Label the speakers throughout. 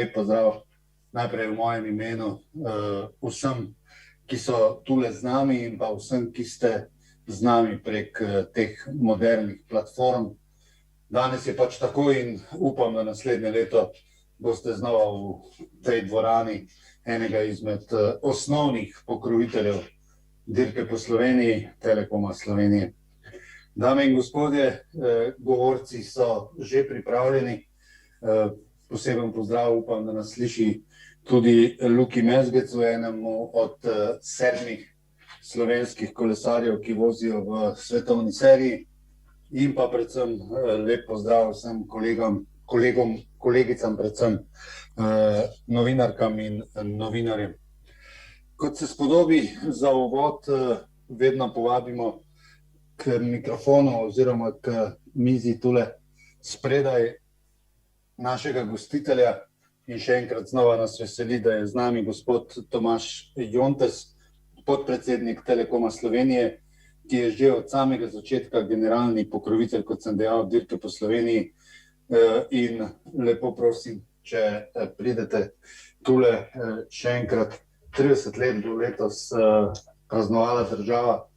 Speaker 1: lep pozdrav najprej v mojem imenu vsem, ki so tule z nami in pa vsem, ki ste z nami prek teh modernih platform. Danes je pač tako in upam, da naslednje leto boste znova v tej dvorani enega izmed osnovnih pokroviteljev dirke po Sloveniji, Telekoma Slovenije. Dame in gospodje, govorci so že pripravljeni. Poseben pozdrav, upam, da nas sliši tudi Luki Mezgec, enemu od 7 slovenskih kolesarjev, ki vozijo v svetovni seriji. In pa predvsem lep pozdrav vsem kolegom, kolegicam, predvsem novinarkam in novinarjem. Kot se spodobi za uvod, vedno povabimo k mikrofonu oziroma k mizi tule spredaj našega gostitelja in še enkrat znova nas veseli, da je z nami gospod Tomaž Jontes, podpredsednik Telekoma Slovenije, ki je že od samega začetka generalni pokrovitelj, kot sem dejal, dirke po Sloveniji. In lepo prosim, če pridete tule še enkrat. 30 let bo letos praznovala država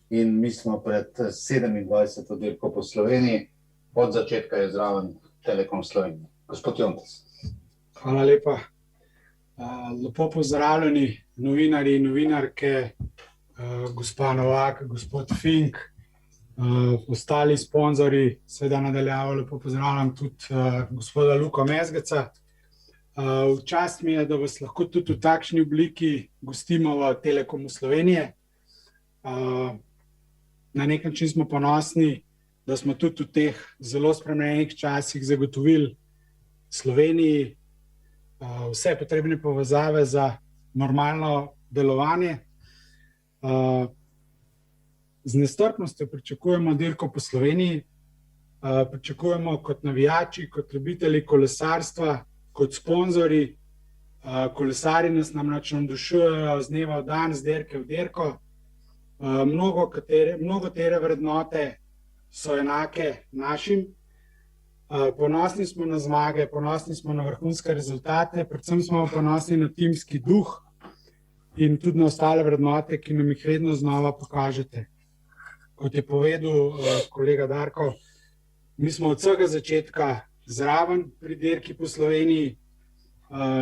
Speaker 1: in mi smo pred 27. dirko po Sloveniji. Od začetka je zraven Telekom Slovenije. Gospod Jontes.
Speaker 2: Hvala lepa. Lepo pozdravljeni novinarji in novinarke, gospa Novak, gospod Fink, ostali sponzorji, seveda nadaljavo lepo pozdravljam tudi gospoda Luka Mezgeca. V čast mi je, da vas lahko tudi v takšni obliki gostimo v Telekomu Slovenije. Na nek način smo ponosni, da smo tudi v teh zelo spremenjenih časih zagotovili Sloveniji vse potrebne povezave za normalno delovanje. Z nestrpnostjo pričakujemo dirko po Sloveniji, pričakujemo kot navijači, kot ljubitelji kolesarstva, kot sponzorji. Kolesarji nas namreč navdušujejo z dneva v dan, z dirke v dirko. Mnogo tere vrednote so enake našim. Ponosni smo na zmage, ponosni smo na vrhunske rezultate, predvsem smo ponosni na timski duh in tudi na ostale vrednote, ki nam jih vedno znova pokažete. Kot je povedal kolega Darko, mi smo od vsega začetka zraven pri dirki po Sloveniji.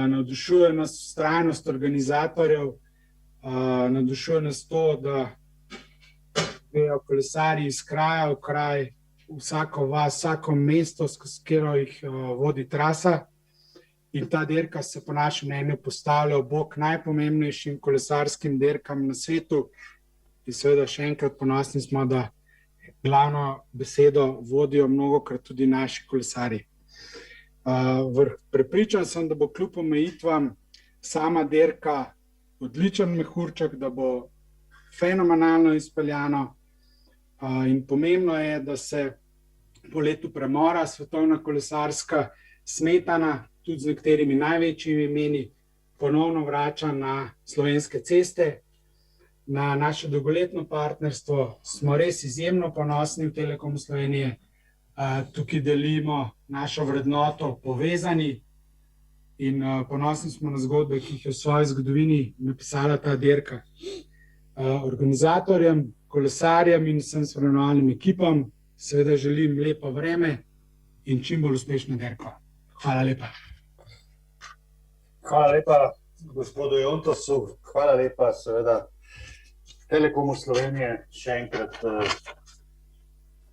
Speaker 2: Navdušuje nas vztrajnost organizatorjev, navdušuje nas to, da grejo kolesarji iz kraja v kraj, vsako vas, vsako mesto, s katero jih vodi trasa. In ta dirka se po našem mnenju postavlja ob bok najpomembnejšim kolesarskim dirkam na svetu. In seveda še enkrat ponosni smo, da glavno besedo vodijo mnogokrat tudi naši kolesarji. Prepričan sem, da bo kljub omejitvam sama dirka odličen mehurček, da bo fenomenalno izpeljano. In pomembno je, da se po letu premora svetovna kolesarska smetana, tudi z nekaterimi največjimi imeni, ponovno vrača na slovenske ceste. Na naše dolgoletno partnerstvo smo res izjemno ponosni v Telekomu Slovenije. Tukaj delimo našo vrednoto povezani in ponosni smo na zgodbe, ki jih je v svoji zgodovini napisala ta dirka. Organizatorjem, kolesarjem in vsem spremljevalnim ekipam seveda želim lepo vreme in čim bolj uspešno dirko. Hvala lepa.
Speaker 1: Hvala lepa gospodu Jontesu, hvala lepa seveda Telekomu Slovenije, še enkrat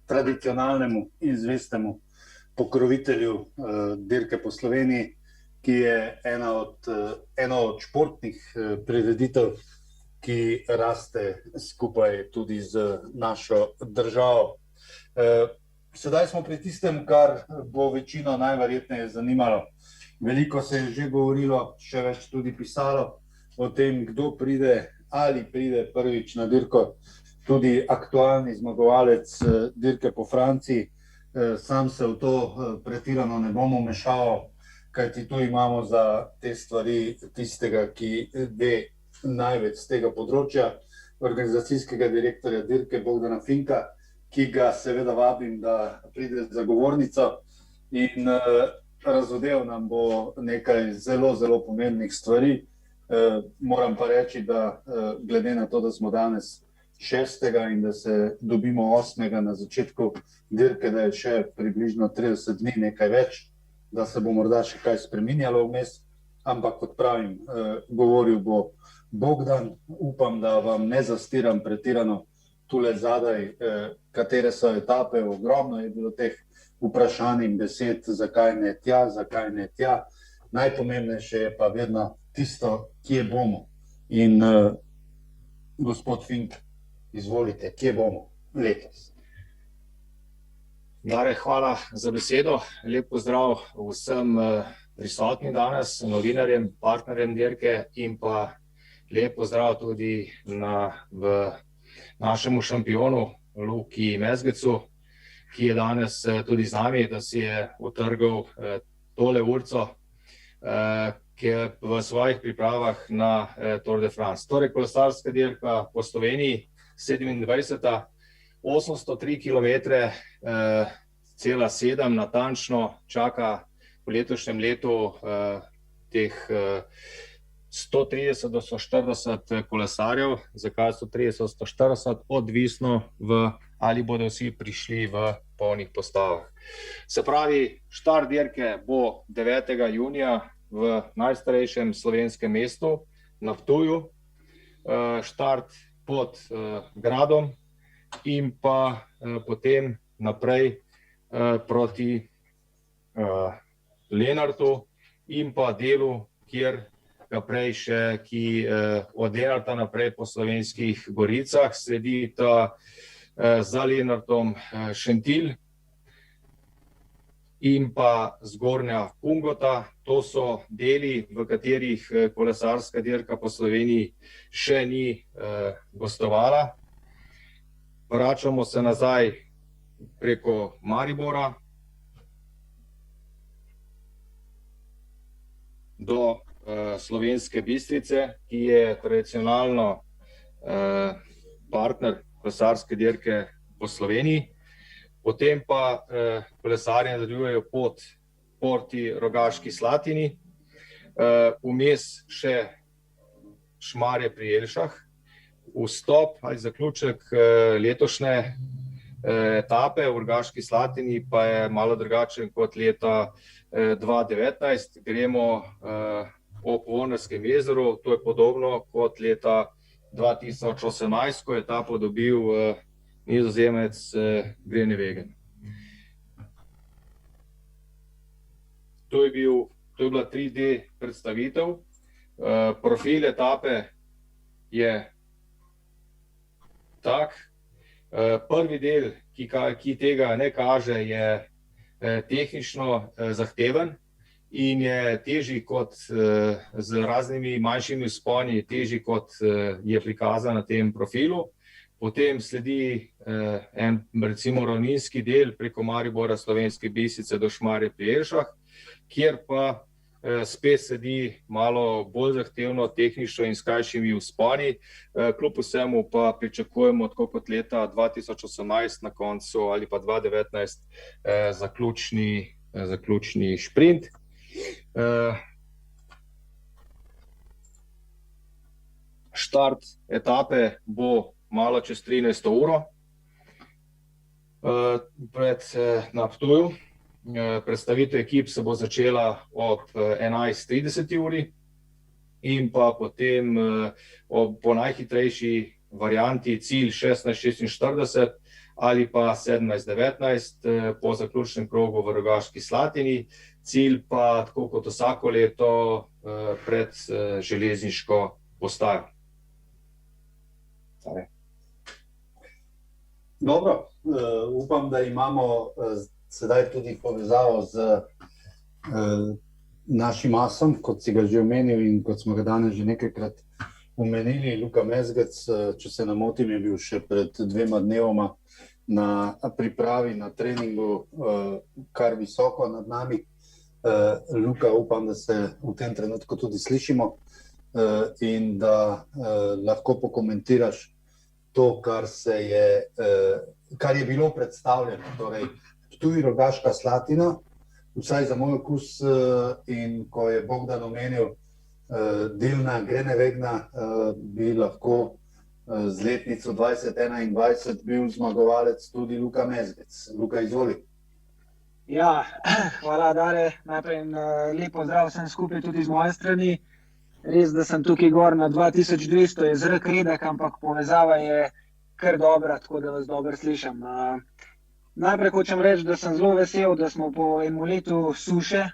Speaker 1: tradicionalnemu in zvestemu pokrovitelju dirke po Sloveniji, ki je ena od športnih prireditev, ki raste skupaj tudi z našo državo. Sedaj smo pri tistem, kar bo večino najverjetneje zanimalo. Veliko se je že govorilo, še več tudi pisalo o tem, kdo pride ali pride prvič na dirko. Tudi aktualni zmagovalec dirke po Franciji. Sam se v to pretirano ne bom vmešaval, kajti tu imamo za te stvari tistega, ki ve največ z tega področja, organizacijskega direktorja dirke Bogdana Finka, ki ga seveda vabim, da pride za govornico. In razodel nam bo nekaj zelo, zelo pomembnih stvari. Moram pa reči, da glede na to, da smo danes 6. in da se dobimo 8. na začetku dirke, da je še približno 30 dni, nekaj več, da se bo morda še kaj spreminjalo vmes, ampak kot pravim, govoril bo Bogdan. Upam, da vam ne zastiram pretirano tule zadaj, katere so etape. Ogromno je bilo teh vprašanj in besed, zakaj ne tja, zakaj ne tja. Najpomembnejše je pa vedno tisto, kje bomo. In gospod Fink, izvolite, kje bomo letos?
Speaker 3: Dare, hvala za besedo. Lep pozdrav vsem prisotnim danes, novinarjem, partnerjem dirke in pa lep pozdrav tudi v našemu šampionu Luki Mezgecu, ki je danes tudi z nami, da si je utrgal tole urico, ki je v svojih pripravah na Tour de France. Torej, kolesarska dirka po Sloveniji, 27. 803 kilometre, cela 7 natančno čaka v letošnjem letu teh 130 do 140 kolesarjev. Zakaj 130, 140, odvisno ali bodo vsi prišli v polnih postavah. Se pravi, štart dirke bo 9. junija v najstarejšem slovenskem mestu, na Ptuju. Štart pod gradom in pa potem naprej proti Lenartu in pa delu, kjer ki od Lenarta naprej po Slovenskih goricah sledi ta za Lenartom Šentilj in pa Zgornja Kungota. To so deli, v katerih kolesarska dirka po Sloveniji še ni gostovala. Vračamo se nazaj preko Maribora do Slovenske Bistrice, ki je tradicionalno partner kolesarske dirke po Sloveniji. Potem pa kolesarji nadaljujejo pot proti Rogaški Slatini, vmes še Šmarje pri Jelšah. Vstop ali zaključek letošnje etape v Rogaški Slatini pa je malo drugačen kot leta 2019. Gremo ob Vonarskem jezeru, to je podobno kot leta 2018, ko je etapo dobil Nizozemec Groenewegen. To je bila 3D predstavitev. Profil etape je tak. Prvi del, ki tega ne kaže, je tehnično zahteven in je težji kot z raznimi manjšimi vzponi, težji kot je prikazan na tem profilu. Potem sledi en recimo ravninski del preko Maribora, Slovenske Bistrice do Šmarje pri Jelšah, kjer pa spet sledi malo bolj zahtevno, tehnično in s krajšimi vzponi. Kljub vsemu pa pričakujemo, tako kot leta 2018 na koncu ali pa 2019, zaključni šprint. Štart etape bo malo čez 13. uro na Ptuju. Predstavitev ekip se bo začela ob 11:30 uri in pa potem po najhitrejši varianti cilj 16:46 ali pa 17:19 po zaključnem krogu v Rogaški Slatini. Cilj pa, tako kot vsako leto, pred železniško postajo.
Speaker 1: Dobro, upam, da imamo sedaj tudi povezavo z našim asom, kot si ga že omenil in kot smo ga danes že nekajkrat omenili. Luka Mezgec, če se ne motim, je bil še pred 2 dnevoma na pripravi, na treningu kar visoko nad nami. Luka, upam, da se v tem trenutku tudi slišimo in da lahko pokomentiraš to, kar je bilo predstavljeno. Torej, Ptuj, Rogaška Slatina, vsaj za moj okus, in ko je Bogdan omenil Dilna Groenewegna, bi lahko z letnico 2021 bil zmagovalec tudi Luka Mezgec. Luka, izvoli.
Speaker 4: Ja, hvala, Dare. Najprej lep pozdrav vsem skupaj tudi z moje strani. Res, da sem tukaj gor na 2200, je zrak redek, ampak povezava je kar dobra, tako da vas dobro slišim. Najprej hočem reči, da sem zelo vesel, da smo po enem letu suše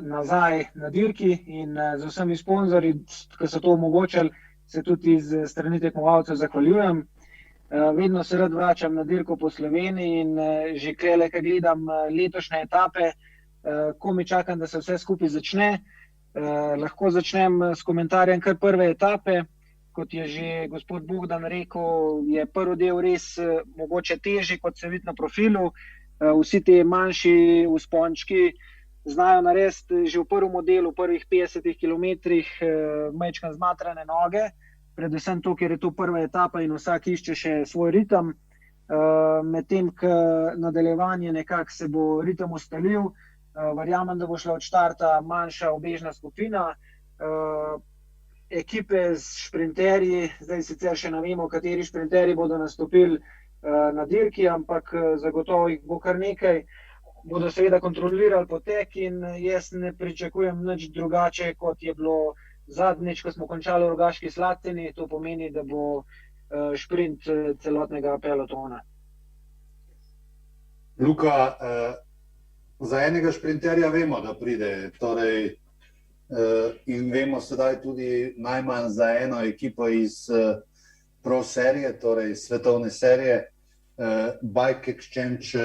Speaker 4: nazaj na dirki in z vsemi sponzorji, ki so to omogočili, se tudi z strani tekmovalcev zahvaljujem. Vedno se rad vračam na dirko po Sloveniji in že klele, ko gledam letošnje etape, ko mi čakam, da se vse skupaj začne. Lahko začnem s komentarjem kar prve etape. Kot je že gospod Bogdan rekel, je prvi del res mogoče težji, kot se vidi na profilu. Vsi ti manjši vzpončki znajo narediti že v prvem delu, v prvih 50 kilometrih majčkeno zmatrane noge. Predvsem to, ker je to prva etapa in vsak išče še svoj ritem. Medtem ko nadaljevanje nekako se bo ritem ustalil, verjamem, da bo šla od štarta manjša ubežna skupina. Ekipe s šprinterji, zdaj sicer še ne vemo, kateri šprinterji bodo nastopili na dirki, ampak zagotovo jih bo kar nekaj. Bodo seveda kontrolirali potek in jaz ne pričakujem nič drugače, kot je bilo zadnjič, ko smo končali v Rogaški Slatini. To pomeni, da bo šprint celotnega pelotona.
Speaker 1: Luka, za enega šprinterja vemo, da pride, torej, in vemo sedaj tudi najmanj za eno ekipo iz Pro serije, torej svetovne serije. Bike Exchange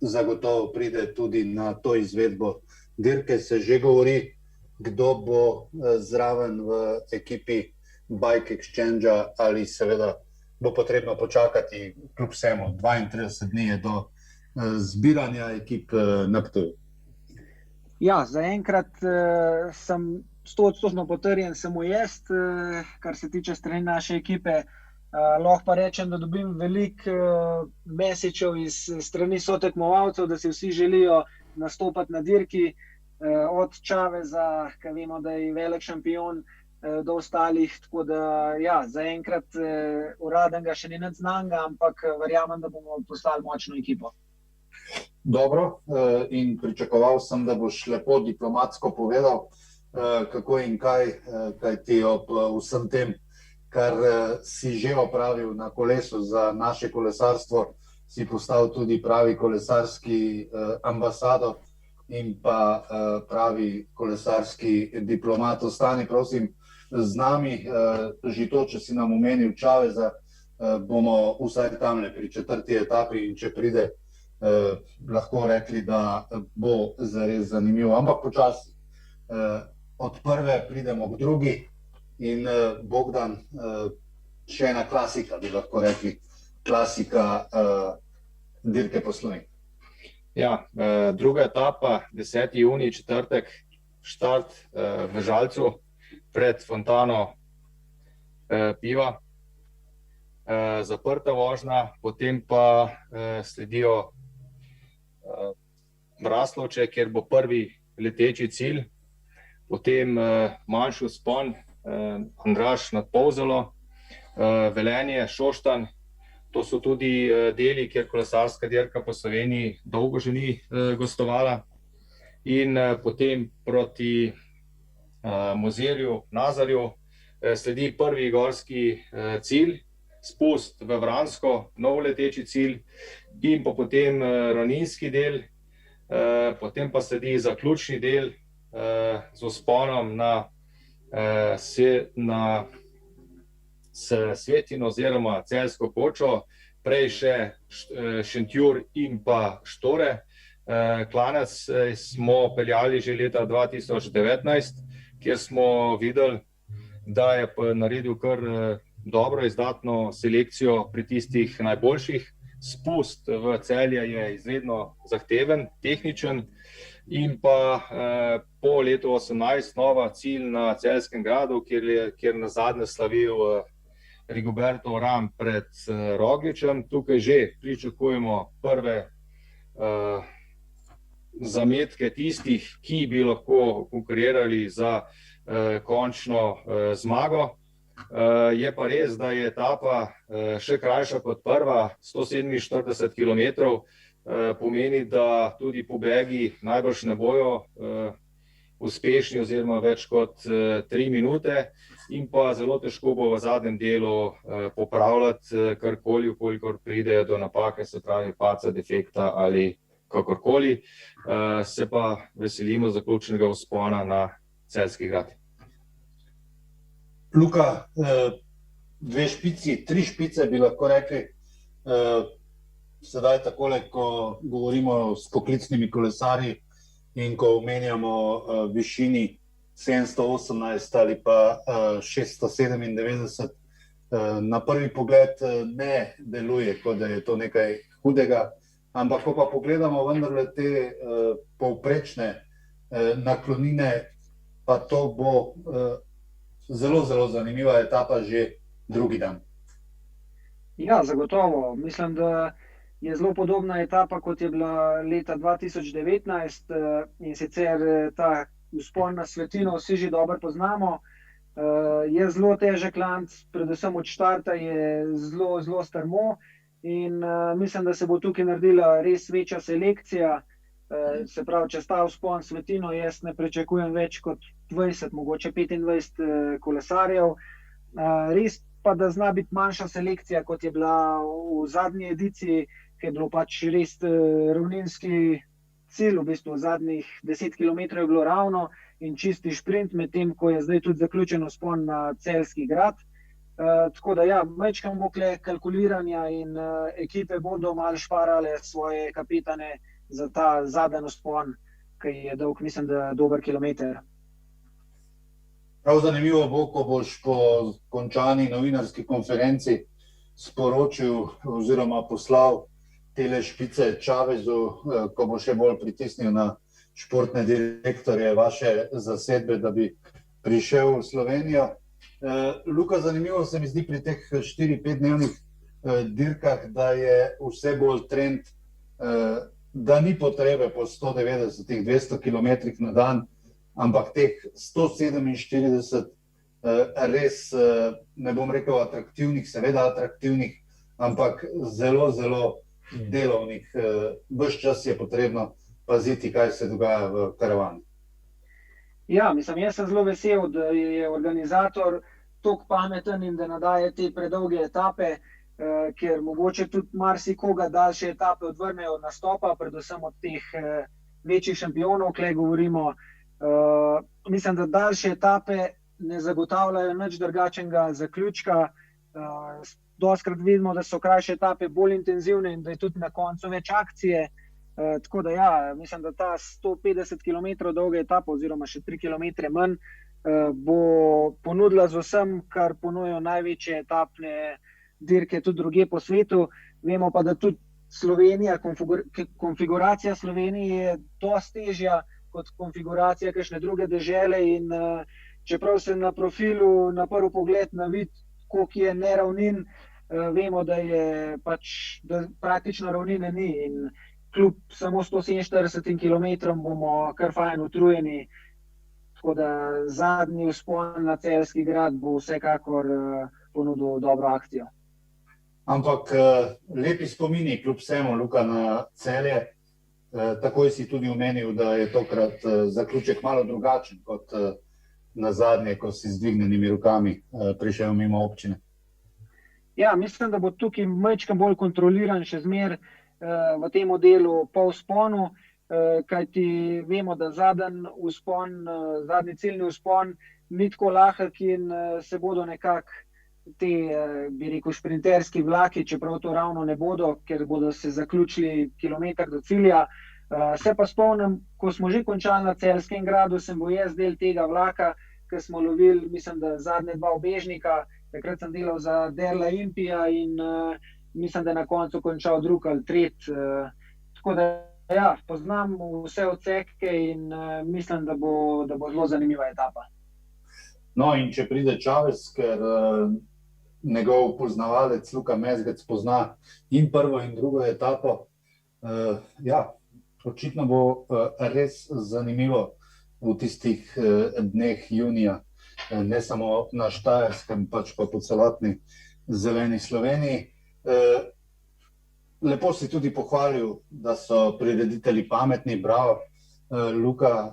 Speaker 1: zagotovo pride tudi na to izvedbo dirke. Se že govori, kdo bo zraven v ekipi Bike Exchange, ali seveda bo potrebno počakati, kljub vsemu 32 dni je do zbiranja ekip na Ptuju.
Speaker 4: Ja, zaenkrat sem 100% potrjen samo jaz, kar se tiče strani naše ekipe. Lahko pa rečem, da dobim veliko messagov iz strani sotekmovalcev, da si vsi želijo nastopati na dirki, od Chaveza, ki vemo, da je velik šampion, do ostalih. Tako da ja, zaenkrat uradenega še ni nič znanega, ampak verjamem, da bomo poslali močno ekipo.
Speaker 1: Dobro, in pričakoval sem, da boš lepo diplomatsko povedal, kako in kaj ti ob vsem tem, kar si že opravil na kolesu za naše kolesarstvo, si postal tudi pravi kolesarski ambasador in pa pravi kolesarski diplomat. Ostani prosim z nami, že to, če si nam omenil Chaveza, bomo vsaj tamle pri 4. etapi, in če pride, lahko rekli, da bo zares zanimivo. Ampak počasi od prve pridemo k drugi in Bogdan, še ena klasika, bi lahko rekli, klasika dirke po Sloveniji.
Speaker 3: Ja, druga etapa, 10. junij, četrtek, štart v Žalcu pred fontano piva. Zaprta vožnja, potem pa sledijo Braslovče, kjer bo prvi leteči cilj, potem manjši vzpon, Andraž nad Polzelo, Velenje, Šoštanj. To so tudi deli, kjer kolesarska dirka po Sloveniji dolgo že ni gostovala. In potem proti Mozirju, Nazarju sledi prvi gorski cilj, spust v Vransko, nov leteči cilj, in pa potem ravninski del, potem pa sledi zaključni del z vzponom na Svetino oziroma Celjsko kočo, prej še Šentjur in pa Štore. Klanec smo peljali že leta 2019, kjer smo videli, da je naredil kar dobro, izdatno selekcijo pri tistih najboljših. Spust v Celje je izredno zahteven, tehničen, in pa po letu 2018 nova cilj na Celjskem gradu, kjer nazadnje slavil Rigoberto Uran pred Rogličem. Tukaj že pričakujemo prve zametke tistih, ki bi lahko konkurirali za končno zmago. Je pa res, da je etapa še krajša kot prva, 147 km, pomeni, da tudi pobegi najbrž ne bojo uspešni oziroma več kot 3 minute in pa zelo težko bo v zadnjem delu popravljati karkoli, kolikor pridejo do napake, se pravi padca, defekta ali kakorkoli. Se pa veselimo zaključnega vzpona na Celjski grad.
Speaker 1: Luka, 2 špici, 3 špice bi lahko rekli. Sedaj takole, ko govorimo s poklicnimi kolesarji in ko omenjamo višini 718 ali pa 697, na prvi pogled ne deluje, kot da je to nekaj hudega, ampak ko pa pogledamo vendarle te povprečne naklonine, pa to bo zelo, zelo zanimiva etapa že drugi dan.
Speaker 4: Ja, zagotovo. Mislim, da je zelo podobna etapa, kot je bila leta 2019, in sicer ta vzpon na Svetino vsi že dobro poznamo. Je zelo težek klanc, predvsem od štarta je zelo, zelo strmo in mislim, da se bo tukaj naredila res večja selekcija. Se pravi, čez ta vzpon Svetino jaz ne pričakujem več kot 20, mogoče 25 kolesarjev. Res pa, da zna biti manjša selekcija, kot je bila v zadnji ediciji, ki je bilo pač res ravninski cilj, v bistvu zadnjih 10 km je bilo ravno in čisti šprint, medtem ko je zdaj tudi zaključen vzpon na Celjski grad. Tako da ja, majčkeno bo kle kalkuliranja in ekipe bodo malo šparale svoje kapitane za ta zadnji vzpon, ki je dolg, mislim, da dober kilometer.
Speaker 1: Prav zanimivo bo, ko boš po končani novinarski konferenci sporočil oziroma poslal tele špice Čavezu, ko bo še bolj pritisnil na športne direktorje vaše zasedbe, da bi prišel v Slovenijo. Luka, zanimivo se mi zdi pri teh 4-5 dnevnih dirkah, da je vse bolj trend, da ni potrebe po 190-200 km na dan, ampak teh 147 res, ne bom rekel atraktivnih, seveda atraktivnih, ampak zelo, zelo delovnih. Ves čas je potrebno paziti, kaj se dogaja v karavani.
Speaker 4: Ja, mislim, jaz sem zelo vesel, da je organizator toliko pameten in da nadaje te predolge etape, ker mogoče tudi marsikoga daljše etape odvrnejo od nastopa, predvsem od teh večjih šampionov, kle govorimo. Mislim, da daljše etape ne zagotavljajo nič drugačnega zaključka. Dostikrat vidimo, da so krajše etape bolj intenzivne in da je tudi na koncu več akcije. Tako da ja, mislim, da ta 150 km dolga etapa oziroma še 3 km manj bo ponudila z vsem, kar ponujajo največje etapne dirke tudi drugje po svetu. Vemo pa, da tudi Slovenija, konfiguracija Slovenije je dosti težja kot konfiguracija kakšne druge dežele in čeprav se na profilu na prvi pogled na vid, koliko je neravnin, vemo, da je pač, da praktično ravnine ni in kljub samo 147 km bomo kar fajn utrujeni, tako da zadnji vzpon na Celjski grad bo vsekakor ponudil dobro akcijo.
Speaker 1: Ampak lepi spomini kljub vsemu, Luka, na Celje. Takoj si tudi omenil, da je tokrat zaključek malo drugačen kot na zadnje, ko si z dvignjenimi rokami prišel mimo občine.
Speaker 4: Ja, mislim, da bo tukaj majčkeno bolj kontroliran še zmer v tem delu po vzponu, kajti vemo, da zadnji vzpon, zadnji ciljni vzpon ni tako lahek in se bodo nekako te, bi rekel, šprinterski vlaki, čeprav to ravno ne bodo, ker bodo se zaključili kilometer do cilja. Se pa spomnim, ko smo že končali na Celjskem gradu, sem bil jaz del tega vlaka, ker smo lovili, mislim, da zadnje 2 ubežnika. Takrat sem delal za Derla Impija in mislim, da je na koncu končal drugi ali tretji. Tako da ja, poznam vse odseke in mislim, da bo zelo zanimiva etapa.
Speaker 1: No, in če pride Čavez, ker njegov poznavalec Luka Mezgec pozna in prvo in drugo etapo, ja, Očitno bo res zanimivo v tistih dneh junija, ne samo na Štajerskem, pač pa po celotni zeleni Sloveniji. Lepo si tudi pohvalil, da so prireditelji pametni, bravo. Luka,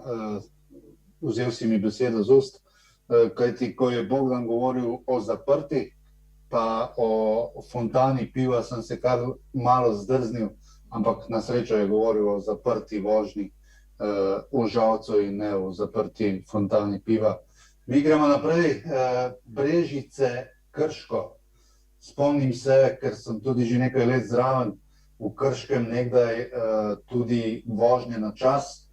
Speaker 1: vzel si mi besedo z ust, kajti ko je Bogdan govoril o zaprti, pa o fontani piva, sem se kar malo zdrznil, ampak na srečo je govoril o zaprti vožnji v Žalcu in ne o zaprti fontani piva. Mi gremo naprej, Brežice, Krško. Spomnim se, ker sem tudi že nekaj let zraven, v Krškem nekdaj tudi vožnje na čas.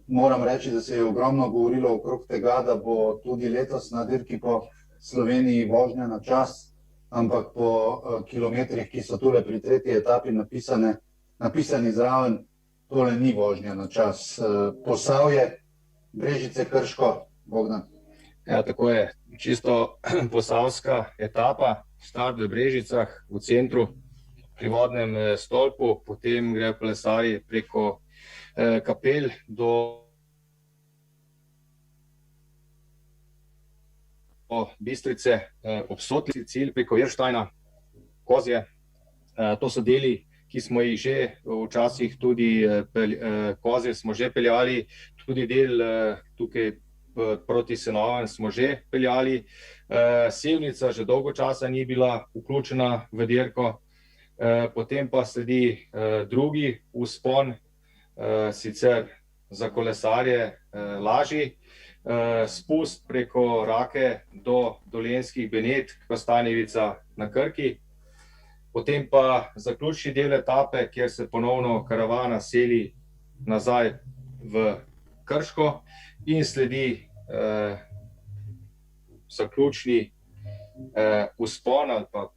Speaker 1: Moram reči, da se je ogromno govorilo okrog tega, da bo tudi letos na dirki po Sloveniji vožnja na čas, ampak po kilometrih, ki so tule pri tretji etapi napisani zraven, tole ni vožnja na čas. Posavje, Brežice, Krško, Bogdan.
Speaker 3: Ja, tako je. Čisto posavska etapa, start v Brežicah, v centru, pri vodnem stolpu, potem gre kolesarji preko Kapelj do Bistrice, ob Sotli, cilj preko Irštajna, Kozje. To so deli, ki smo jih že včasih tudi Kozje smo že peljali, tudi del tukaj proti Senovem smo že peljali. Sevnica že dolgo časa ni bila vključena v dirko, potem pa sledi drugi vzpon, sicer za kolesarje lažji, spust preko Rake do Dolenjskih Benetk, Kostanjevica na Krki, potem pa zaključni del etape, kjer se ponovno karavana seli nazaj v Krško in sledi zaključni vzpon ali pa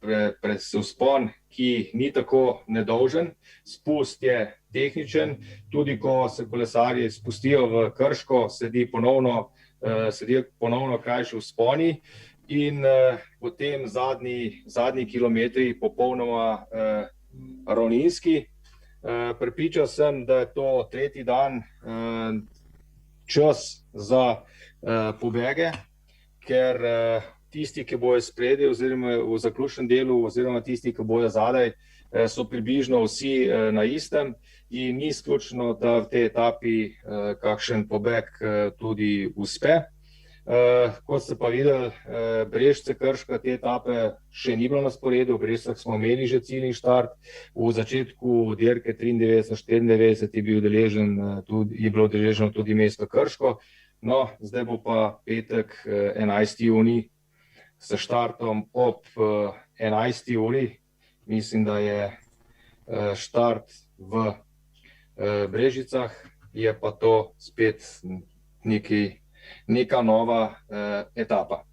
Speaker 3: vzpon, ki ni tako nedolžen. Spust je tehničen, tudi ko se kolesarji spustijo v Krško, sledijo ponovno krajši vzponi in potem zadnji kilometri popolnoma ravninski. Prepričan sem, da je to tretji dan čas za pobege, ker tisti, ki bojo spredaj oziroma v zaključnem delu oziroma tisti, ki bojo zadaj, so približno vsi na istem in ni izključno, da v tej etapi kakšen pobeg tudi uspe. Kot ste pa videli, Brežice, Krška, te etape še ni bilo na sporedu, v Brežicah smo imeli že ciljni štart, v začetku dirke 93-94 je bilo udeleženo tudi mesto Krško, no, zdaj bo pa petek 11. junij s štartom ob 11. uri. Mislim, da je štart v Brežicah, je pa to spet neka nova etapa.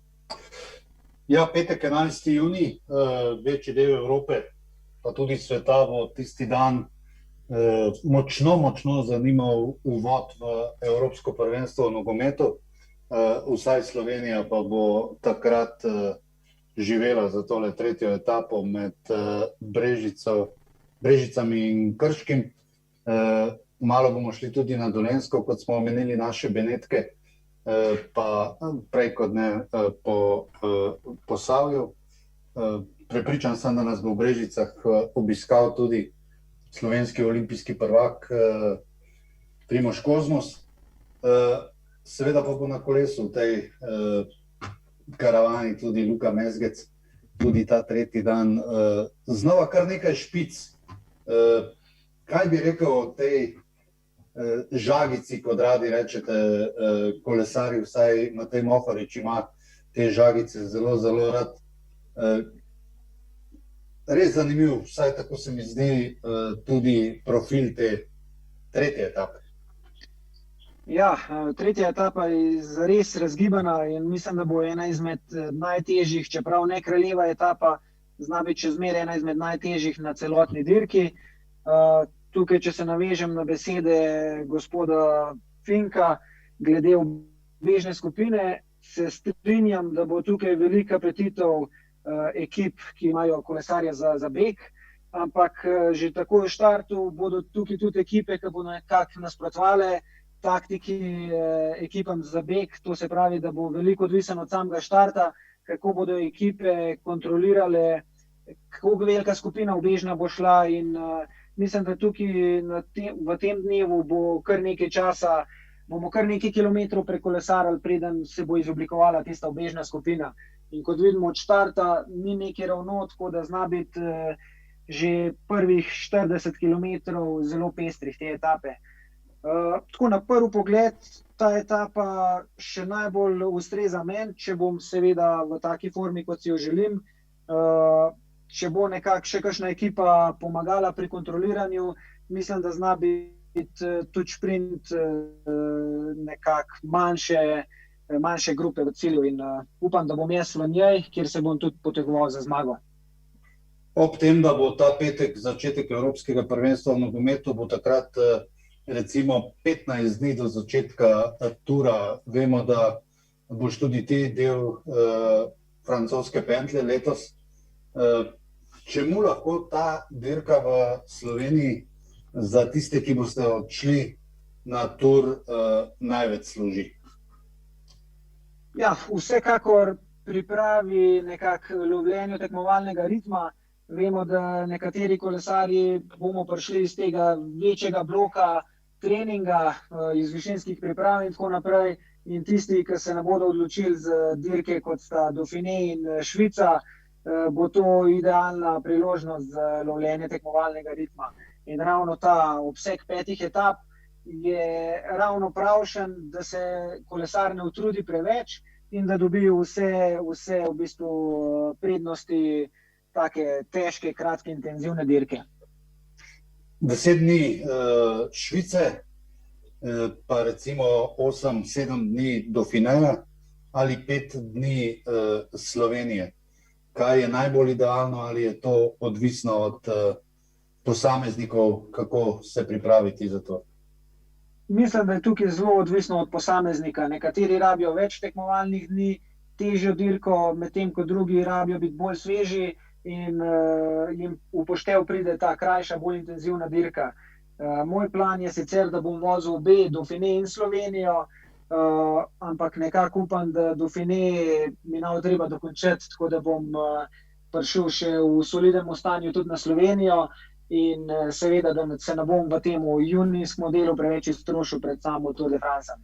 Speaker 1: Ja, petek 11. junij, večji del Evrope, pa tudi sveta bo tisti dan močno zanimal uvod v Evropsko prvenstvo v nogometu. Vsaj Slovenija pa bo takrat živela za tole tretjo etapo med Brežicami in Krškim. Malo bomo šli tudi na Dolenjsko, kot smo omenili naše Benetke, pa prej kot ne po Posavju. Prepričan sem, da nas bo v Brežicah obiskal tudi slovenski olimpijski prvak Primož Kozmus. Seveda pa bo na kolesu v tej karavani tudi Luka Mezgec, tudi ta tretji dan. Znova kar nekaj špic. Kaj bi rekel o tej žagici, kot radi rečete, kolesarji, vsaj Matej Mohorič ima te žagice zelo rad. Res zanimiv, vsaj tako se mi zdi, tudi profil te tretje etape.
Speaker 4: Ja, tretja etapa je res razgibana in mislim, da bo ena izmed najtežjih, čeprav ne kraljeva etapa, zna biti še zmeraj ena izmed najtežjih na celotni dirki. Tukaj, če se navežem na besede gospoda Finka, glede ubežne skupine, se strinjam, da bo tukaj veliko apetitov ekip, ki imajo kolesarje za beg. ampak že takoj v štartu bodo tukaj tudi ekipe, ki bodo nekako nasprotovale taktiki ekipam za beg. To se pravi, da bo veliko odvisno od samega štarta, kako bodo ekipe kontrolirale, kako velika skupina ubežna bo šla, in mislim, da tukaj v tem dnevu bo kar nekaj časa, bomo kar nekaj kilometrov prekolesarili, preden se bo izoblikovala tista ubežna skupina. In kot vidimo od štarta, ni nekaj ravno, tako da zna biti že prvih 40 kilometrov zelo pestrih te etape. Tako na prvi pogled ta etapa še najbolj ustreza meni, če bom seveda v taki formi, kot si jo želim. Če bo nekako še kakšna ekipa pomagala pri kontroliranju, mislim, da zna biti tudi šprint nekako manjše grupe v cilju, in upam, da bom jaz v njej, kjer se bom tudi potegoval za zmago.
Speaker 1: Ob tem, da bo ta petek začetek Evropskega prvenstva v nogometu, bo takrat recimo 15 dni do začetka tura. Vemo, da boš tudi ti del francoske pentlje letos. Čemu lahko ta dirka v Sloveniji za tiste, ki boste odšli na tur, največ služi?
Speaker 4: Ja, vsekakor pripravi nekako lovljenju tekmovalnega ritma. Vemo, da nekateri kolesarji bomo prišli iz tega večjega bloka treninga, iz višinskih priprav in tako naprej, in tisti, ki se ne bodo odločili za dirke, kot sta Dauphiné in Švica, bo to idealna priložnost za lovljenje tekmovalnega ritma. In ravno ta obseg 5 etap je ravno pravšen, da se kolesar ne utrudi preveč in da dobi vse v bistvu prednosti take težke, kratke, intenzivne dirke.
Speaker 1: 10 dni Švice, pa recimo 8-7 dni Dauphinéja ali 5 dni Slovenije. Kaj je najbolj idealno, ali je to odvisno od posameznikov, kako se pripraviti za to?
Speaker 4: Mislim, da je tukaj zelo odvisno od posameznika. Nekateri rabijo več tekmovalnih dni, težjo dirko, medtem ko drugi rabijo biti bolj sveži in jim upoštev pride ta krajša, bolj intenzivna dirka. Moj plan je sicer, da bom vozil obe, Dauphiné in Slovenijo, ampak nekako upam, da Dauphiné mi ne bo treba dokončati, tako da bom prišel še v solidnem stanju tudi na Slovenijo, in seveda, da se ne bom v tem junijskem delu preveč iztrošil pred samo Tour de France.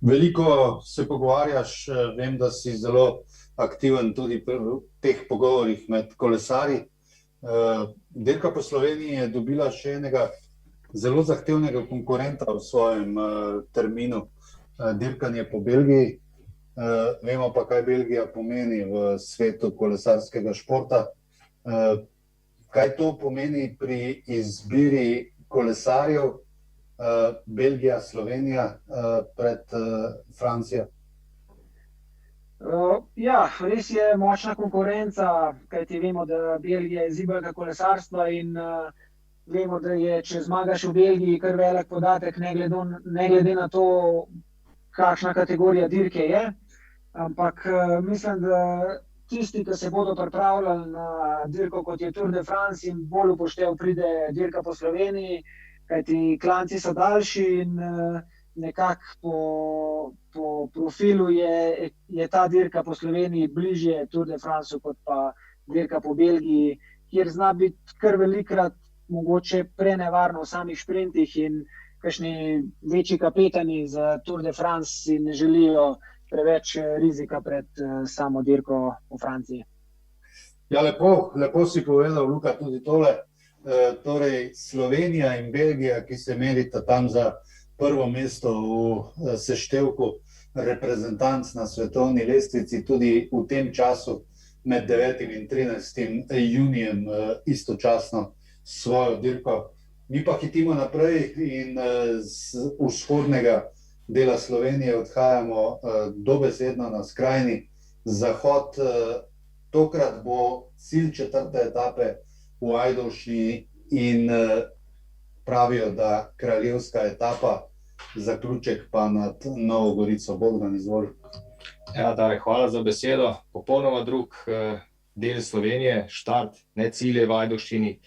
Speaker 1: Veliko se pogovarjaš, vem, da si zelo aktiven tudi v teh pogovorih med kolesarji. Dirka po Sloveniji je dobila še enega zelo zahtevnega konkurenta v svojem terminu, dirkanje po Belgiji. Vemo pa, kaj Belgija pomeni v svetu kolesarskega športa. Kaj to pomeni pri izbiri kolesarjev, Belgija, Slovenija pred Francijo?
Speaker 4: Ja, res je močna konkurenca, kajti vemo, da Belgija je zibelka kolesarstva, in vemo, da je, če zmagaš v Belgiji, kar velik podatek, ne glede na to, kakšna kategorija dirke je. Ampak mislim, da tisti, ki se bodo pripravljali na dirko, kot je Tour de France, in bolj upoštev pride dirka po Sloveniji, kajti klanci so daljši in nekako po profilu je ta dirka po Sloveniji bližje Tour de France kot pa dirka po Belgiji, kjer zna biti kar velikrat mogoče prenevarno v samih šprintih, in kakšni večji kapetani za Tour de France si ne želijo preveč rizika pred samo dirko v Franciji.
Speaker 1: Ja, lepo si povedal, Luka, tudi tole. Torej, Slovenija in Belgija, ki se merita tam za prvo mesto v seštevku reprezentanc na svetovni lestvici, tudi v tem času med 9. in 13. junijem istočasno svojo dirko. Mi pa hitimo naprej in z vzhodnega dela Slovenije odhajamo dobesedno na skrajni zahod. Tokrat bo cilj 4. etape v Ajdovščini in pravijo, da kraljevska etapa, zaključek pa nad Novo Gorico. Bogdan, izvoli.
Speaker 3: Ja, Darek, hvala za besedo. Popolnoma drug del Slovenije, štart, ne cilje v Ajdovščini.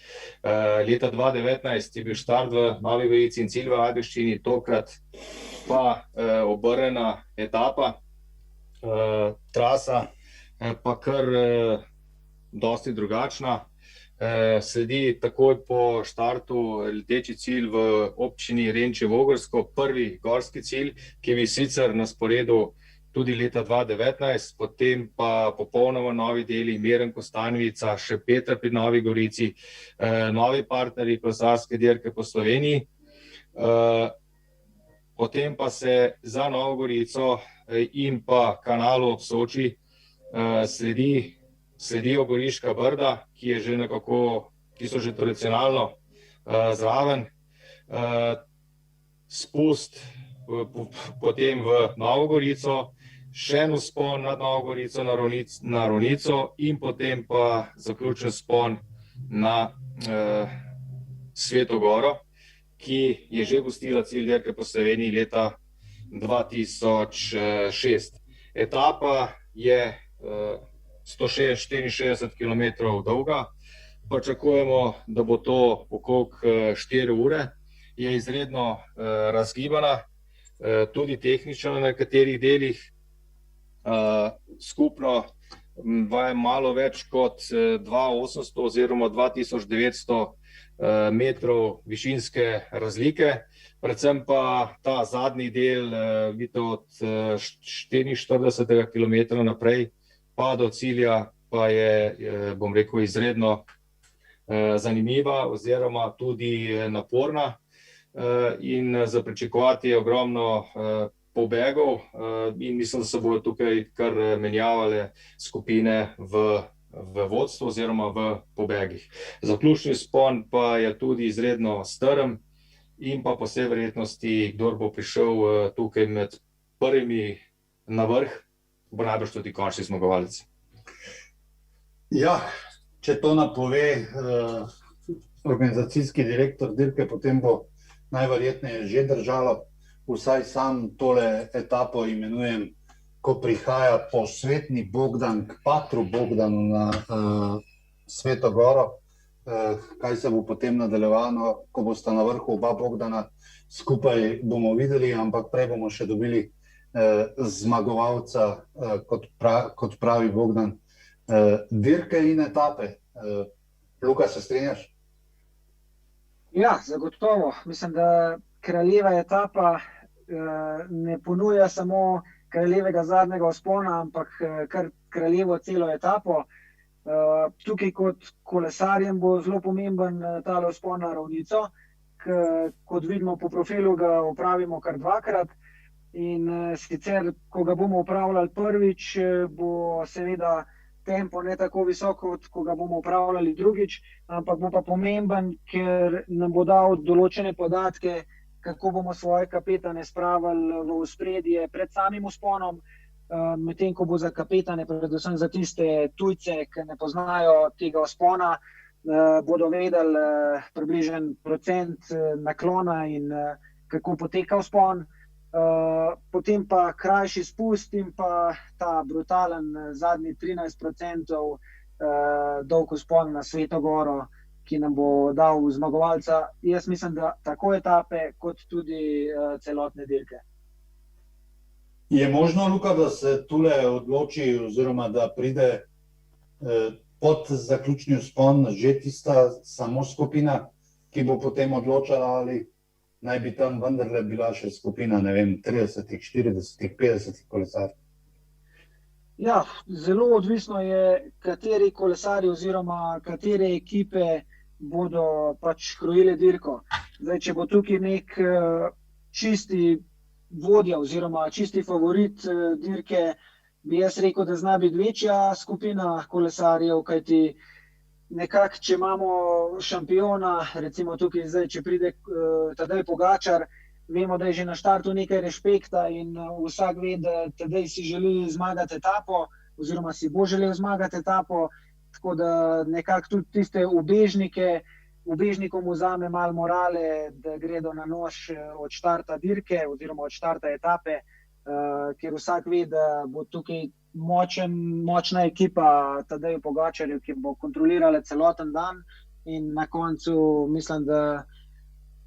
Speaker 3: Leta 2019 je bil štart v Novi Gorici in cilj v Ajdovščini, tokrat pa obrnjena etapa, trasa pa kar dosti drugačna. Sledi takoj po štartu leteči cilj v občini Renče Vogrsko, prvi gorski cilj, ki je bil sicer na sporedu tudi leta 2019, potem pa popolnoma novi deli Meren Kostanjevica, Šempeter pri Novi Gorici, novi partnerji kolesarske dirke po Sloveniji. Potem pa se za Novo Gorico in pa kanalu ob Soči sledijo Goriška Brda, ki so že tradicionalno zraven. Spust potem v Novo Gorico, še en vzpon nad Novo Gorico na Ravnico in potem pa zaključen vzpon na Sveto Goro, ki je že gostila cilj dirke po Sloveniji leta 2006. Etapa je 164 km dolga, pričakujemo, da bo to okrog 4 ure, je izredno razgibana, tudi tehnično na nekaterih delih, skupno malo več kot 2800 oziroma 2900 metrov višinske razlike, predvsem pa ta zadnji del, vidite, od 44 km naprej pa do cilja pa je, bom rekel, izredno zanimiva oziroma tudi naporna in za pričakovati je ogromno pobegov in mislim, da se bodo tukaj kar menjavale skupine v vodstvu oziroma v pobegih. Zaključni vzpon pa je tudi izredno strm in pa po vsej verjetnosti, kdor bo prišel tukaj med prvimi na vrh, bo najbrž tudi končni zmagovalec.
Speaker 1: Ja, če to napove organizacijski direktor dirke, potem bo najverjetneje že držalo. Vsaj sam tole etapo imenujem, ko prihaja posvetni Bogdan k patru Bogdanu na Sveto Goro. Kaj se bo potem nadaljevalo, ko bosta na vrhu oba Bogdana, skupaj bomo videli, ampak prej bomo še dobili zmagovalca, kot pravi Bogdan, dirke in etape. Luka, se strinjaš?
Speaker 4: Ja, zagotovo. Mislim, da kraljeva etapa ne ponuja samo kraljevega zadnjega vzpona, ampak kar kraljevo celo etapo. Tukaj kot kolesarjem bo zelo pomemben tale vzpon na Ravnico, kot vidimo po profilu ga opravimo kar dvakrat. In sicer, ko ga bomo upravljali prvič, bo seveda tempo ne tako visok, kot ko ga bomo upravljali drugič, ampak bo pa pomemben, ker nam bo dal določene podatke, kako bomo svoje kapetane spravili v ospredje pred samim vzponom, medtem ko bo za kapetane, predvsem za tiste tujce, ki ne poznajo tega vzpona, bodo vedeli približen procent naklona in kako poteka vzpon. Potem pa krajši spust in pa ta brutalen zadnji 13% dolg vzpon na Sveto Goro, ki nam bo dal zmagovalca. Jaz mislim, da tako etape kot tudi celotne dirke.
Speaker 1: Je možno, Luka, da se tule odloči oziroma da pride pod zaključni vzpon že tista samo skupina, ki bo potem odločala, ali naj bi tam vendarle bila še skupina, ne vem, 30, 40, 50 kolesarjev?
Speaker 4: Ja, zelo odvisno je, kateri kolesarji oziroma katere ekipe bodo pač krojile dirko. Zdaj, če bo tukaj nek čisti vodja oziroma čisti favorit dirke, bi jaz rekel, da zna biti večja skupina kolesarjev, kajti nekako, če imamo šampiona, recimo tukaj zdaj, če pride Tadej Pogačar, vemo, da je že na štartu nekaj respekta in vsak ve, da Tadej si želi zmagati etapo oziroma si bo želel zmagati etapo, tako da nekako tudi tiste ubežnikom vzame malo morale, da gredo na nož od štarta dirke oziroma od štarta etape, ker vsak ve, da bo tukaj močna ekipa Tadeju Pogačarju, ki bo kontrolirala celoten dan in na koncu mislim, da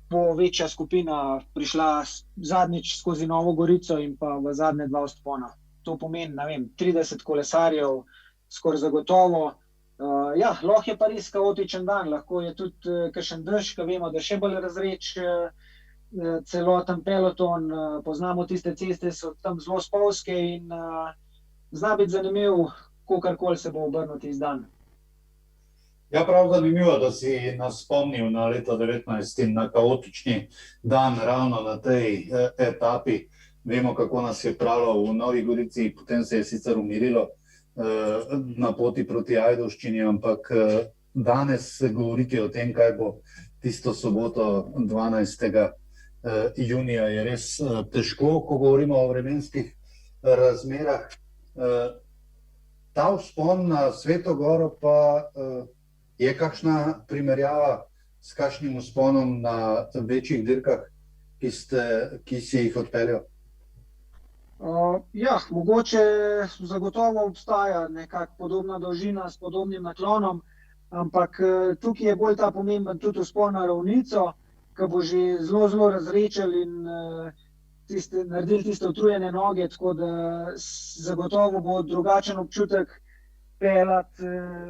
Speaker 4: bo večja skupina prišla zadnjič skozi Novo Gorico in pa v zadnje 2 vzpona. To pomeni, 30 kolesarjev skoraj zagotovo. Lahko je pa res kaotičen dan, lahko je tudi kakšen dež, ki vemo, da še bolj razreč celoten peloton. Poznamo tiste ceste, so tam zelo spolzke in zna biti zanimiv, kakorkoli se bo obrnil tisti dan.
Speaker 1: Ja, prav zanimivo, da si nas spomnil na leto 19 in na kaotični dan ravno na tej etapi. Vemo, kako nas je pralo v Novi Gorici, potem se je sicer umirilo na poti proti Ajdovščini, ampak danes govoriti o tem, kaj bo tisto soboto 12. junija, je res težko, ko govorimo o vremenskih razmerah. Ta vzpon na Sveto Goro pa je kakšna primerjava s kakšnim vzponom na večjih dirkah, ki si jih odpeljal?
Speaker 4: Mogoče zagotovo obstaja nekako podobna dolžina s podobnim naklonom, ampak tukaj je bolj ta pomemben tudi vzpon na ravnico, ki bo že zelo, zelo razrečel in naredil tiste utrujene noge, tako da zagotovo bo drugačen občutek peljati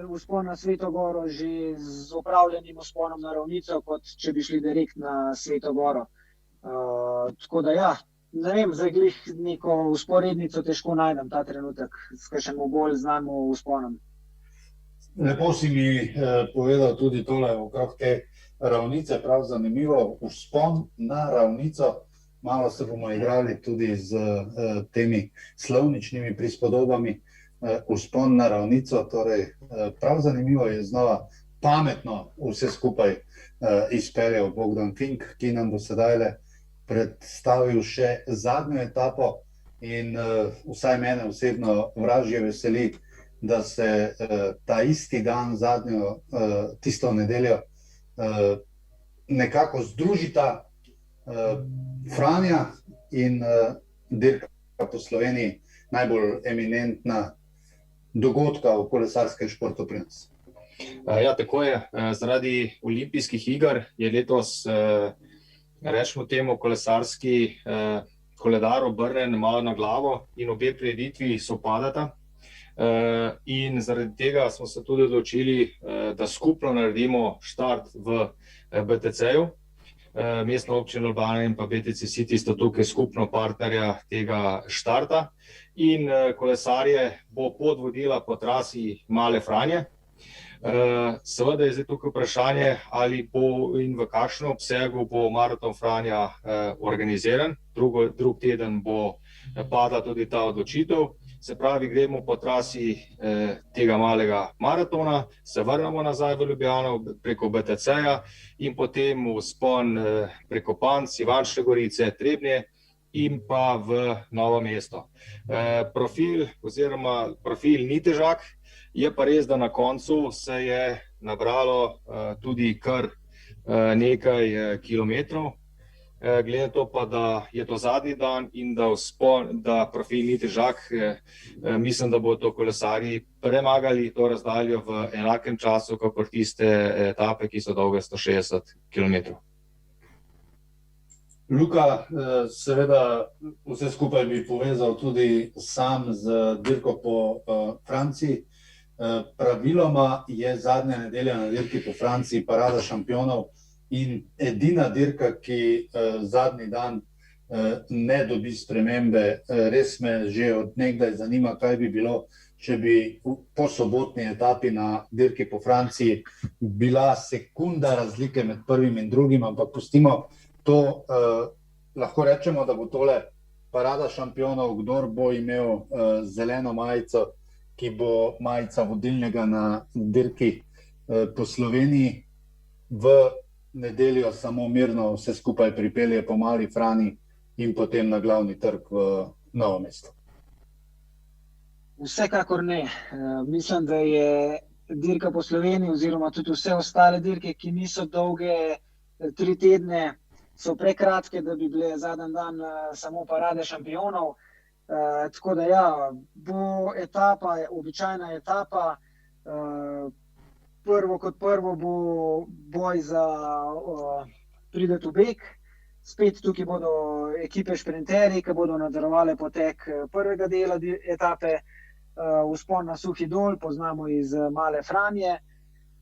Speaker 4: vzpon na Sveto Goro že z opravljenim vzponom na ravnico, kot če bi šli direkt na Sveto Goro. Tako da ne vem, zdaj glih neko usporednico težko najdem ta trenutek s kakšnim bolj znanim vzponom.
Speaker 1: Lepo si mi povedal tudi tole okrog te ravnice, prav zanimivo, vzpon na ravnico. Malo se bomo igrali tudi z temi slovničnimi prispodobami. Vzpon na ravnico, torej prav zanimivo je znova pametno vse skupaj izpeljal Bogdan Fink, ki nam bo sedaj predstavil še zadnjo etapo in vsaj mene osebno vražje veseli, da se ta isti dan, zadnjo, tisto nedeljo, nekako združita Franja in dirka po Sloveniji, najbolj eminentna dogodka v kolesarskem športu pri nas.
Speaker 3: Tako je. Zaradi olimpijskih iger je letos rečemo temu kolesarski koledar obrnen malo na glavo in obe prireditvi sovpadata. In zaradi tega smo se tudi odločili, da skupno naredimo štart v BTC-ju. Mestna občina Ljubljana in pa BTC City sta tukaj skupno partnerja tega štarta. In kolesarje bo pot vodila po trasi Male Franje. Seveda je zdaj tukaj vprašanje, ali bo in v kakšnem obsegu bo Maraton Franja organiziran. Drug teden bo padla tudi ta odločitev. Se pravi, gremo po trasi tega malega maratona, se vrnemo nazaj v Ljubljano preko BTC-ja in potem vzpon preko Panc, Ivančne Gorice, Trebnje in pa v Novo mesto. Profil ni težak, je pa res, da na koncu se je nabralo tudi kar nekaj kilometrov. Glede to pa, da je to zadnji dan in da profil ni težak, mislim, da bo to kolesarji premagali to razdaljo v enakem času, kakor tiste etape, ki so dolge 160 km.
Speaker 1: Luka, seveda vse skupaj bi povezal tudi sam z dirko po Franciji. Praviloma je zadnja nedelja na dirki po Franciji parada šampionov in edina dirka, ki zadnji dan ne dobi spremembe. Res me že od nekdaj zanima, kaj bi bilo, če bi po sobotni etapi na dirki po Franciji bila sekunda razlike med prvim in drugim, ampak pustimo to. Lahko rečemo, da bo tole parada šampionov, kdor bo imel zeleno majico, ki bo majica vodilnega na dirki po Sloveniji, v nedeljo samo mirno vse skupaj pripelje po Mali Frani in potem na glavni trg v Novo mesto.
Speaker 4: Vsekakor ne. Mislim, da je dirka po Sloveniji oziroma tudi vse ostale dirke, ki niso dolge 3 tedne, so prekratke, da bi bile zadnji dan samo parade šampionov. Tako da ja, bo etapa, običajna etapa. Prvo kot prvo bo boj za priti v beg. Spet tukaj bodo ekipe šprinterji, ki bodo nadzorovali potek prvega dela etape, vzpon na Suhi dol, poznamo iz Male Franje,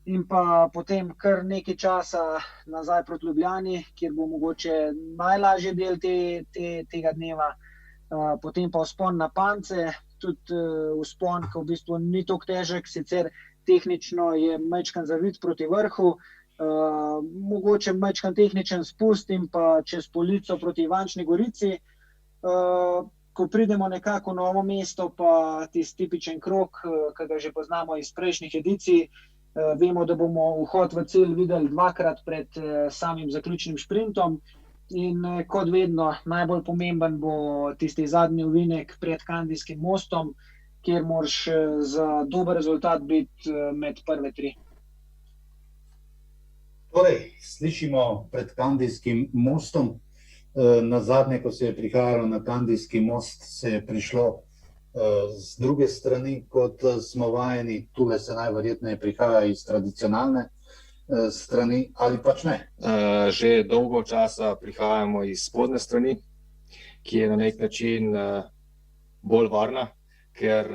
Speaker 4: in pa potem kar nekaj časa nazaj proti Ljubljani, kjer bo mogoče najlažji del tega dneva, potem pa vzpon na Pance, tudi vzpon, ki v bistvu ni tako težek, sicer tehnično je majčkan zavit proti vrhu, mogoče majčkan tehničen spust in pa čez Polico proti Ivančni Gorici. Ko pridemo nekako v Novo mesto, pa tisti tipičen krog, ki ga že poznamo iz prejšnjih edicij, vemo, da bomo vhod v cilj videli dvakrat pred samim zaključnim šprintom in kot vedno najbolj pomemben bo tisti zadnji ovinek pred Kandijskim mostom, kjer moraš za dober rezultat biti med prve tri.
Speaker 1: Torej, slišimo pred Kandijskim mostom. Nazadnje, ko se je prihajalo na Kandijski most, se je prišlo z druge strani, kot smo vajeni. Tule se najverjetneje prihaja iz tradicionalne strani, ali pač ne?
Speaker 3: Že dolgo časa prihajamo iz spodnje strani, ki je na nek način bolj varna, ker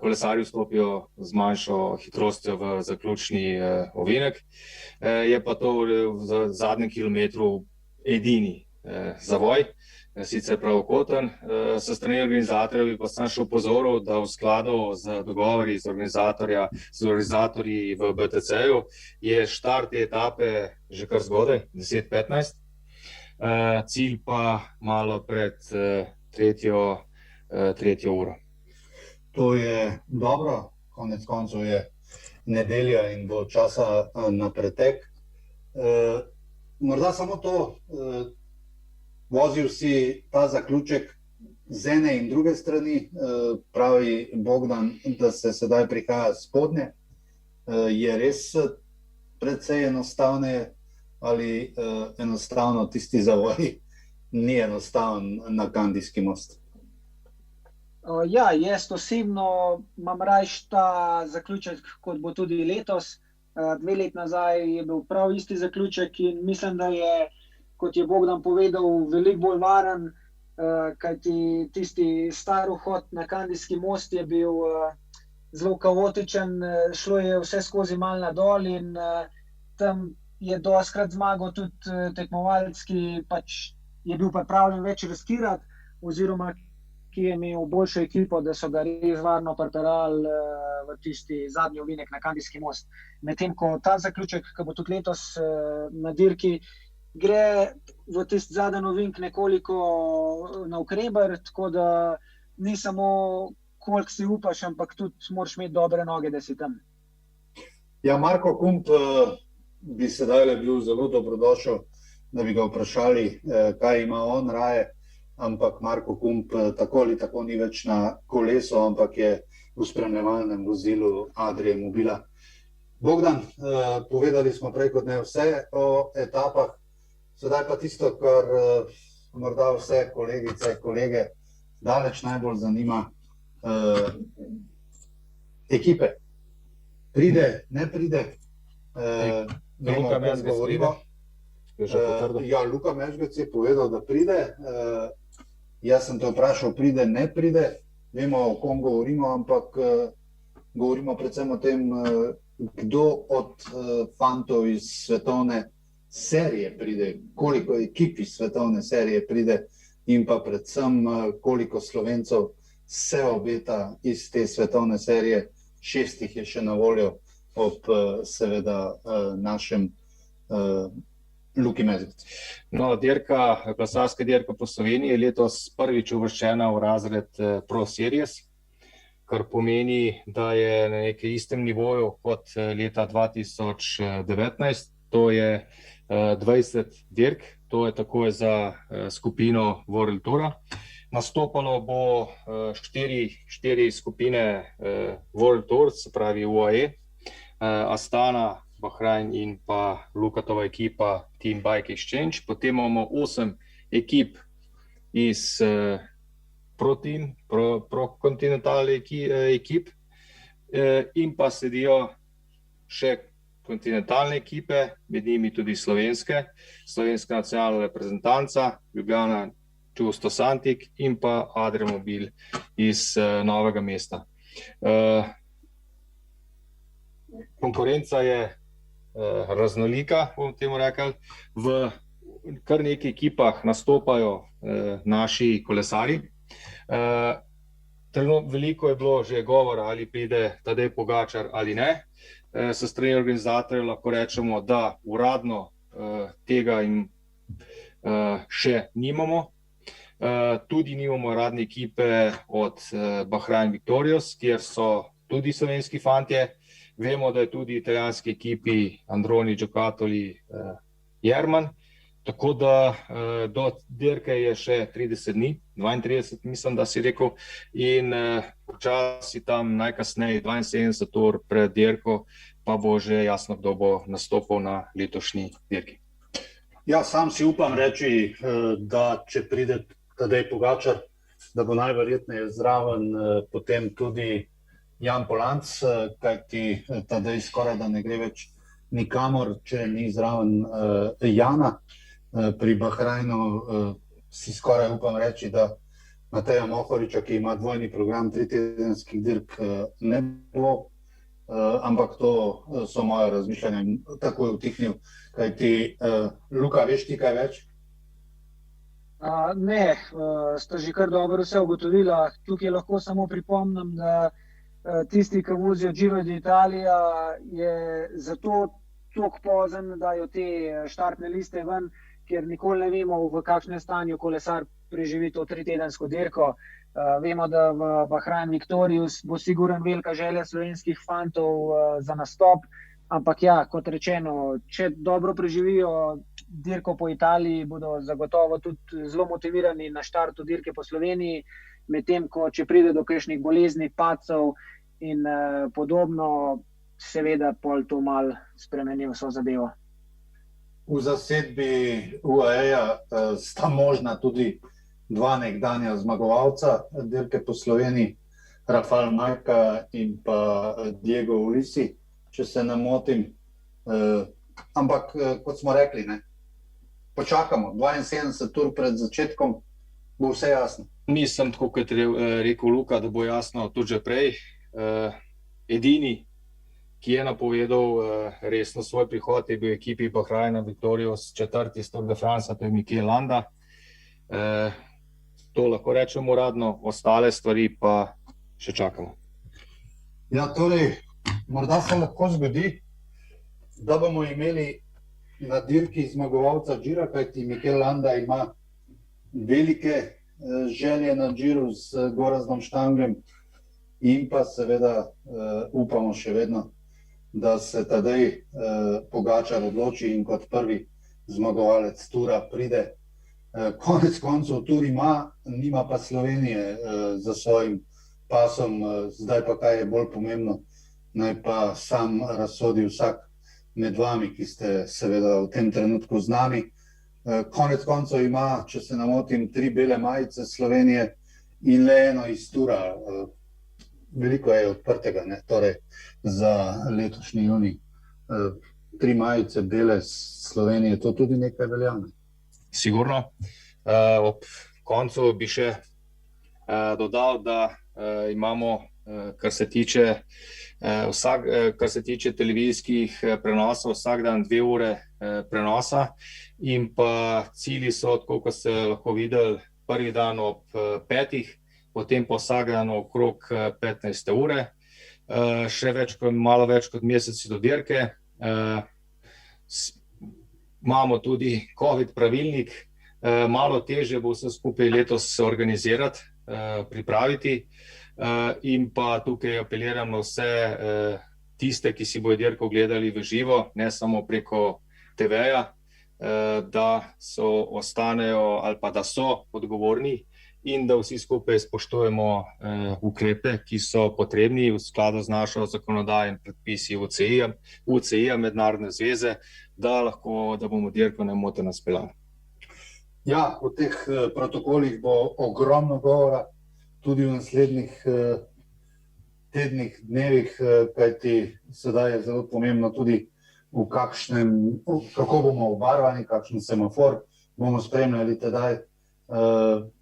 Speaker 3: kolesarji vstopijo z manjšo hitrostjo v zaključni ovinek. Je pa to v zadnjem kilometru edini zavoj, sicer pravokoten. S strani organizatorjev bi pa sem še opozoril, da v skladu z dogovori z organizatorji v BTC-ju je štart te etape že kar zgodaj, 10:15. Cilj pa malo pred tretjo uro.
Speaker 1: To je dobro, konec koncev je nedelja in bo časa na pretek. Morda samo to, vozil si ta zaključek z ene in druge strani, pravi Bogdan, da se sedaj prihaja spodnje. Je res precej enostavneje ali enostavno tisti zavoj ni enostaven na Kandijski most?
Speaker 4: Ja, jaz osebno imam rajši ta zaključek, kot bo tudi letos. 2 leti nazaj je bil prav isti zaključek in mislim, da je, kot je Bogdan povedal, veliko bolj varen, kajti tisti star vhod na Kandijski most je bil zelo kaotičen, šlo je vse skozi malo nadol in tam je dostikrat zmagal tudi tekmovalec, ki pač je bil pripravljen več riskirati, oziroma ki je imel boljšo ekipo, da so ga res varno pripeljali v tisti zadnji ovinek na Kandijski most. Medtem ko ta zaključek, ki bo tudi letos na dirki, gre v tisti zadnji ovinek nekoliko navkreber, tako da ni samo koliko si upaš, ampak tudi moraš imeti dobre noge, da si tam.
Speaker 1: Ja, Marko Kump bi sedaj bil zelo dobrodošel, da bi ga vprašali, kaj ima on raje. Ampak Marko Kump tako ali tako ni več na kolesu, ampak je v spremljevalnem vozilu Adrie Mobila. Bogdan, povedali smo prej kot ne vse o etapah, sedaj pa tisto, kar morda vse kolegice, kolege daleč najbolj zanima. Ekipe. Pride, ne pride?
Speaker 3: Luka Mezgec pride.
Speaker 1: Ja, Luka Mezgec je povedal, da pride. Jaz sem te vprašal, pride, ne pride. Vemo, o kom govorimo, ampak govorimo predvsem o tem, kdo od fantov iz svetovne serije pride, koliko ekip iz svetovne serije pride in pa predvsem koliko Slovencev se obeta iz te svetovne serije. 6 jih je še na voljo ob seveda našem Luki Mezgec.
Speaker 3: No, kolesarska dirka po Sloveniji je letos prvič uvrščena v razred Pro Series, kar pomeni, da je na nekem istem nivoju kot leta 2019. To je 20 dirk, to je takoj za skupino World Toura. Nastopalo bo 4 skupine World Tour, se pravi UAE, Astana, Bahrain in pa Lukatova ekipa Team Bike Exchange. Potem imamo 8 ekip iz prokontinentalne ekip, in pa sledijo še kontinentalne ekipe, med njimi tudi slovenska nacionalna reprezentanca, Ljubljana Čusto Santik in pa Adremobil iz Novega mesta. Konkurenca je raznolika, bomo temu rekli. V kar nekaj ekipah nastopajo naši kolesarji. Veliko je bilo že govora, ali pride Tadej Pogačar ali ne. S strani organizatorjev lahko rečemo, da uradno tega še nimamo. Tudi nimamo uradne ekipe od Bahrain Victorious, kjer so tudi slovenski fantje. Vemo, da je tudi italijanski ekipi Androni Giocattoli Jerman, tako da do dirke je še 30 dni, 32 mislim, da si rekel, in počasi tam najkasneje 72 ur pred dirko pa bo že jasno, kdo bo nastopil na letošnji dirki.
Speaker 1: Ja, sam si upam reči, da če pride Tadej Pogačar, da bo najverjetneje zraven potem tudi Jan Polanc, kajti Tadej skoraj da ne gre več nikamor, če ni zraven Jana. Pri Bahrainu si skoraj upam reči, da Mateja Mohoriča, ki ima dvojni program 3-tedenskih dirk, ne bo, ampak to so moje razmišljanja. Tako je utihnil, kajti Luka, veš ti kaj več?
Speaker 4: Ne, sta že kar dobro vse ugotovila. Tukaj lahko samo pripomnim, da tisti, ki vozijo Giro d'Italia, je zato toliko pozen, da dajo te štartne liste ven, ker nikoli ne vemo, v kakšnem stanju kolesar preživi to 3-tedensko dirko. Vemo, da v Bahrain Victorious bo sigurno velika želja slovenskih fantov za nastop, ampak ja, kot rečeno, če dobro preživijo dirko po Italiji, bodo zagotovo tudi zelo motivirani na štartu dirke po Sloveniji, medtem ko če pride do kakšnih bolezni, padcev in podobno, seveda pol to malo spremeni vso zadevo.
Speaker 1: V zasedbi UAE sta možna tudi dva nekdanja zmagovalca dirke po Sloveniji, Rafal Majka in pa Diego Ulissi, če se ne motim. Ampak, kot smo rekli, ne, počakamo, 72 ur pred začetkom bo vse jasno.
Speaker 3: Mislim, tako kot je rekel Luka, da bo jasno tudi že prej. Edini, ki je napovedal resno svoj prihod, je bil ekipi Bahraina Victorious, četrti Tour de France, to je Mikel Landa. To lahko rečemo uradno, ostale stvari pa še čakamo.
Speaker 1: Ja, torej, morda se lahko zgodi, da bomo imeli na dirki zmagovalca Gira, kajti Mikel Landa ima velike želje na Giru z Gorazdom Štangljem in pa seveda upamo še vedno, da se Tadej Pogačar odloči in kot prvi zmagovalec Tura pride. Konec koncev Tur ima, nima pa Slovenije za svojim pasom, zdaj pa kaj je bolj pomembno, naj pa sam razsodi vsak med vami, ki ste seveda v tem trenutku z nami. Konec koncev ima, če se ne motim, 3 bele majice Slovenije in le eno iz Tura. Veliko je odprtega, ne, torej za letošnji junij. 3 majice bele Slovenije, to tudi nekaj velja, ne?
Speaker 3: Sigurno. Ob koncu bi še dodal, da imamo, kar se tiče televizijskih prenosov, vsak dan 2 ure prenosa in pa cilji so, tako kot ste lahko videli, prvi dan ob 5, potem pa vsak dan okrog 15 ure, še malo več kot mesec do dirke. Imamo tudi COVID pravilnik, malo težje bo vse skupaj letos organizirati, pripraviti. In pa tukaj apeliram na vse tiste, ki si bodo dirko gledali v živo, ne samo preko TV-ja, da ostanejo ali pa da so odgovorni in da vsi skupaj spoštujemo ukrepe, ki so potrebni v skladu z našo zakonodajo in predpisi UCI-ja, Mednarodne zveze, da bomo dirko nemoteno speljali.
Speaker 1: Ja, o teh protokolih bo ogromno govora. tudi v naslednjih tednih, dnevih, kajti sedaj je zelo pomembno tudi kako bomo obarvani, kakšen semafor bomo spremljali tedaj,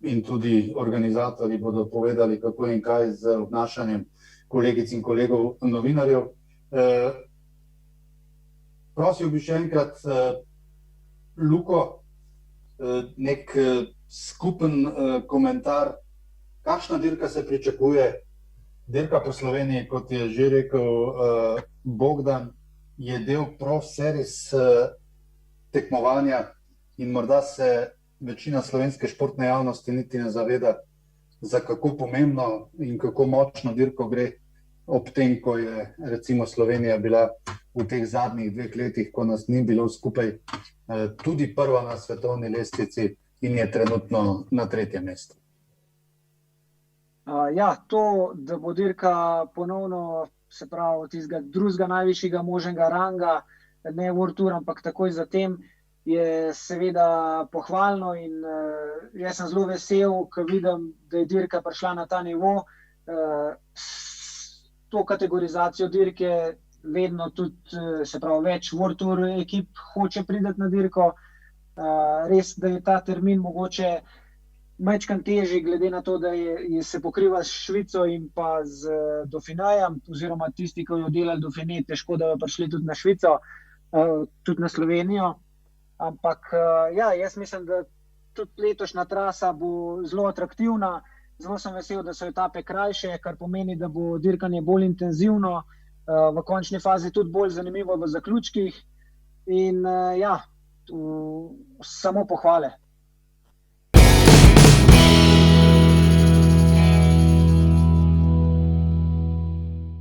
Speaker 1: in tudi organizatorji bodo povedali, kako in kaj z obnašanjem kolegic in kolegov novinarjev. Prosil bi še enkrat Luko, nek skupen komentar, kakšna dirka se pričakuje. Dirka po Sloveniji, kot je že rekel Bogdan, je del Pro Series tekmovanja in morda se večina slovenske športne javnosti niti ne zaveda, za kako pomembno in kako močno dirko gre, ob tem, ko je recimo Slovenija bila v teh zadnjih 2 letih, ko nas ni bilo skupaj, tudi prva na svetovni lestvici in je trenutno na 3. mestu.
Speaker 4: Ja, to, da bo dirka ponovno, se pravi, tistega drugega najvišjega možnega ranga, ne World Tour, ampak takoj zatem, je seveda pohvalno in jaz sem zelo vesel, ko vidim, da je dirka prišla na ta nivo. To kategorizacijo dirke vedno tudi, se pravi, več World Tour ekip hoče priti na dirko. Res, da je ta termin mogoče majčkeno težji, glede na to, da se pokriva s Švico in pa z Dauphinejem, oziroma tisti, ki jo delali Dauphiné, težko, da bi prišli tudi na Švico, tudi na Slovenijo. Ampak ja, jaz mislim, da tudi letošnja trasa bo zelo atraktivna. Zelo sem vesel, da so etape krajše, kar pomeni, da bo dirkanje bolj intenzivno, v končni fazi tudi bolj zanimivo v zaključkih. In ja, samo pohvale.